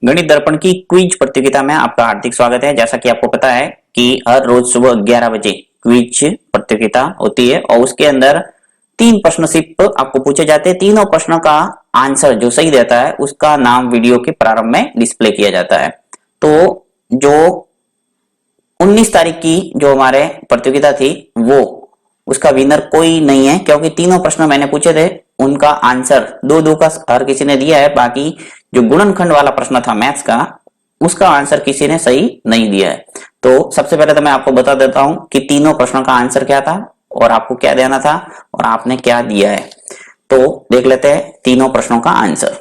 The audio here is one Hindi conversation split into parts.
गणित दर्पण की क्विज प्रतियोगिता में आपका हार्दिक स्वागत है। जैसा कि आपको पता है कि हर रोज सुबह 11 बजे क्विज प्रतियोगिता होती है और उसके अंदर 3 प्रश्न सिर्फ आपको पूछे जाते हैं। तीनों प्रश्नों का आंसर जो सही रहता है उसका नाम वीडियो के प्रारंभ में डिस्प्ले किया जाता है। तो जो 19 तारीख की जो हमारे प्रतियोगिता थी वो उसका विनर कोई नहीं है, क्योंकि तीनों प्रश्न मैंने पूछे थे उनका आंसर दो दो का हर किसी ने दिया है। बाकी जो गुणनखंड वाला प्रश्न था मैथ्स का, उसका आंसर किसी ने सही नहीं दिया है। तो सबसे पहले तो मैं आपको बता देता हूं कि तीनों प्रश्नों का आंसर क्या था और आपको क्या देना था और आपने क्या दिया है। तो देख लेते हैं तीनों प्रश्नों का आंसर।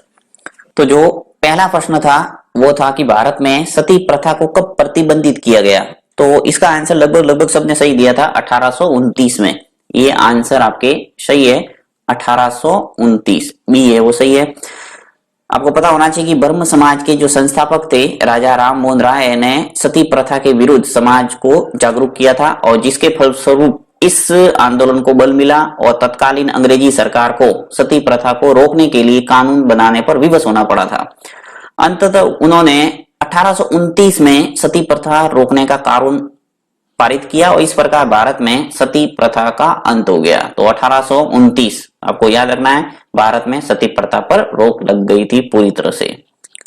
तो जो पहला प्रश्न था वो था कि भारत में सती प्रथा को कब प्रतिबंधित किया गया। तो इसका आंसर लगभग लगभग सबने सही दिया था 1829 में। ये आंसर आपके सही है, 1829 बी है वो सही है। आपको पता होना चाहिए कि ब्रह्म समाज के जो संस्थापक थे राजा राम मोहन राय ने सती प्रथा के विरुद्ध समाज को जागरूक किया था और जिसके फलस्वरूप इस आंदोलन को बल मिला और तत्कालीन अंग्रेजी सरकार को सती प्रथा को रोकने के लिए कानून बनाने पर विवश होना पड़ा था। अंततः उन्होंने 1829 में सती प्रथा रोकने का कानून पारित किया और इस प्रकार भारत में सती प्रथा का अंत हो गया। तो 1829 आपको याद रखना है, भारत में सती प्रथा पर रोक लग गई थी पूरी तरह से।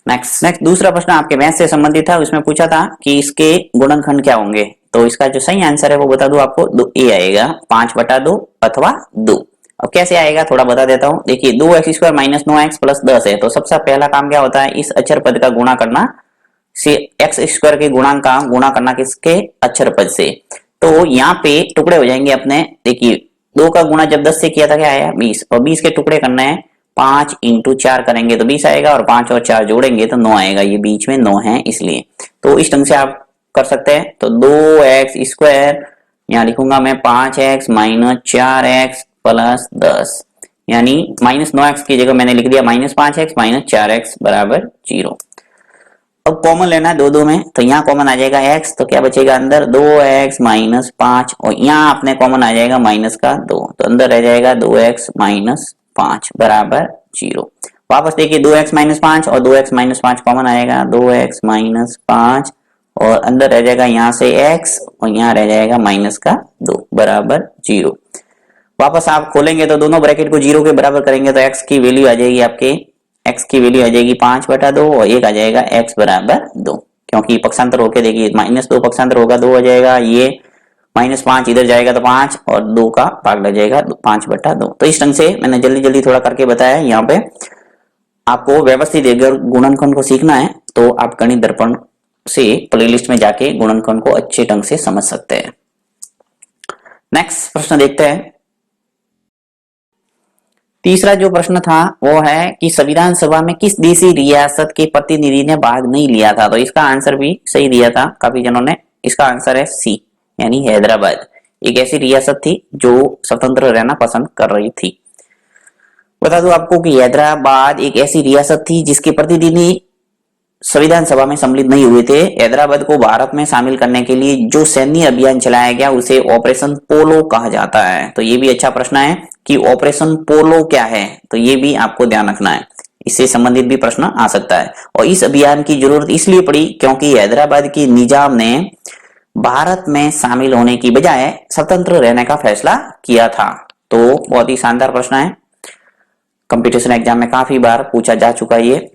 नेक्स्ट दूसरा प्रश्न आपके मैथ से संबंधित था। उसमें पूछा था कि इसके गुणनखंड क्या होंगे। तो इसका जो सही आंसर है वो बता दूं आपको, ए आएगा 5/2 अथवा 2। अब कैसे आएगा थोड़ा बता देता हूं। देखिए 2x² माइनस 9x प्लस 10 है, तो सबसे पहला काम क्या होता है, इस अचर पद का गुणा करना से x² के गुणांक का गुणा करना किसके, अक्षर पद से। तो यहाँ पे टुकड़े हो जाएंगे अपने। देखिए 2 का गुणा जब 10 से किया था क्या आया 20, और 20 के टुकड़े करने हैं 5 इंटू 4 करेंगे तो 20 आएगा और 5 और 4 जोड़ेंगे तो 9 आएगा। ये बीच में 9 है इसलिए। तो इस ढंग से आप कर सकते हैं। तो 2x², यहाँ लिखूंगा मैं 5x माइनस 4x प्लस 10, यानी माइनस 9x की जगह मैंने लिख दिया -5x माइनस 4x बराबर 0। अब कॉमन लेना है दो में, तो यहाँ कॉमन आ जाएगा x, तो क्या बचेगा अंदर 2x माइनस 5 और यहाँ अपने कॉमन आ जाएगा माइनस का 2, तो अंदर रह जाएगा 2x माइनस 5 बराबर 0। वापस देखिए 2x माइनस 5 और 2x माइनस 5 कॉमन आएगा, 2x माइनस 5 और अंदर रह जाएगा यहाँ से x और यहाँ रह जाएगा माइनस का 2 बराबर 0। वापस आप खोलेंगे तो दोनों ब्रैकेट को 0 के बराबर करेंगे तो x की वैल्यू आ जाएगी आपके, x की वैल्यू आ जाएगी 5/2 और एक आ जाएगा x बराबर 2, क्योंकि पक्षांतर होके देखिए -2 पक्षांतर होगा 2 हो जाएगा, ये -5 इधर जाएगा तो 5 और 2 का भाग लग जाएगा 5/2। तो इस ढंग से मैंने जल्दी जल्दी थोड़ा करके बताया। यहाँ पे आपको व्यवस्थित अगर गुणनखंड को सीखना है तो आप गणित दर्पण से प्लेलिस्ट में जाके गुणनखंड को अच्छे ढंग से समझ सकते हैं। नेक्स्ट प्रश्न देखते हैं। तीसरा जो प्रश्न था वो है कि संविधान सभा में किस देशी रियासत के प्रतिनिधि ने भाग नहीं लिया था। तो इसका आंसर भी सही दिया था काफी जनों ने। इसका आंसर है सी, यानी हैदराबाद। एक ऐसी रियासत थी जो स्वतंत्र रहना पसंद कर रही थी। बता दूं आपको कि हैदराबाद एक ऐसी रियासत थी जिसके प्रतिनिधि संविधान सभा में सम्मिलित नहीं हुए थे। हैदराबाद को भारत में शामिल करने के लिए जो सैन्य अभियान चलाया गया उसे ऑपरेशन पोलो कहा जाता है। तो ये भी अच्छा प्रश्न है कि ऑपरेशन पोलो क्या है, तो ये भी आपको ध्यान रखना है, इससे संबंधित भी प्रश्न आ सकता है। और इस अभियान की जरूरत इसलिए पड़ी क्योंकि हैदराबाद के निजाम ने भारत में शामिल होने की बजाय स्वतंत्र रहने का फैसला किया था। तो बहुत ही शानदार प्रश्न है, कंपटीशन एग्जाम में काफी बार पूछा जा चुका है ये।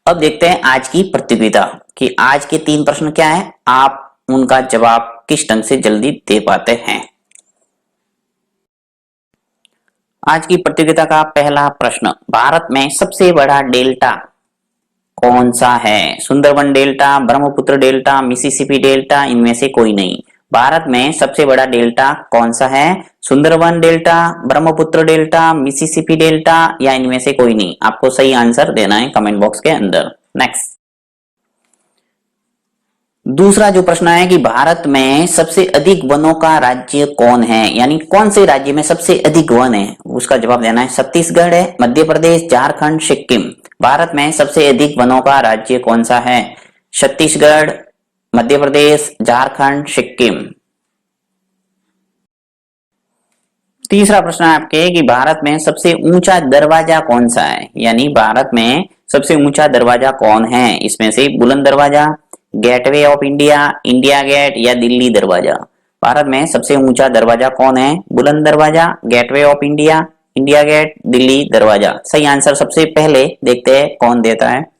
अब देखते हैं आज की प्रतियोगिता कि आज के 3 प्रश्न क्या है, आप उनका जवाब किस ढंग से जल्दी दे पाते हैं। आज की प्रतियोगिता का पहला प्रश्न, भारत में सबसे बड़ा डेल्टा कौन सा है। Sundarban delta, Brahmaputra delta, Mississippi delta, इनमें से कोई नहीं। भारत में सबसे बड़ा डेल्टा कौन सा है, Sundarban delta, Brahmaputra delta, Mississippi delta या इनमें से कोई नहीं। आपको सही आंसर देना है कमेंट बॉक्स के अंदर। नेक्स्ट दूसरा जो प्रश्न है कि भारत में सबसे अधिक वनों का राज्य कौन है, यानी कौन से राज्य में सबसे अधिक वन है, उसका जवाब देना है। छत्तीसगढ़ है, मध्य प्रदेश, झारखंड, सिक्किम। भारत में सबसे अधिक वनों का राज्य कौन सा है, छत्तीसगढ़, मध्य प्रदेश, झारखंड, सिक्किम। तीसरा प्रश्न है आपके कि भारत में सबसे ऊंचा दरवाजा कौन सा है, यानी भारत में सबसे ऊंचा दरवाजा कौन है? इसमें से Buland Darwaza, Gateway of India, India Gate या दिल्ली दरवाजा। भारत में सबसे ऊंचा दरवाजा कौन है? Buland Darwaza, Gateway of India, India Gate, Delhi Darwaza. सही आंसर सबसे पहले देखते हैं कौन देता है।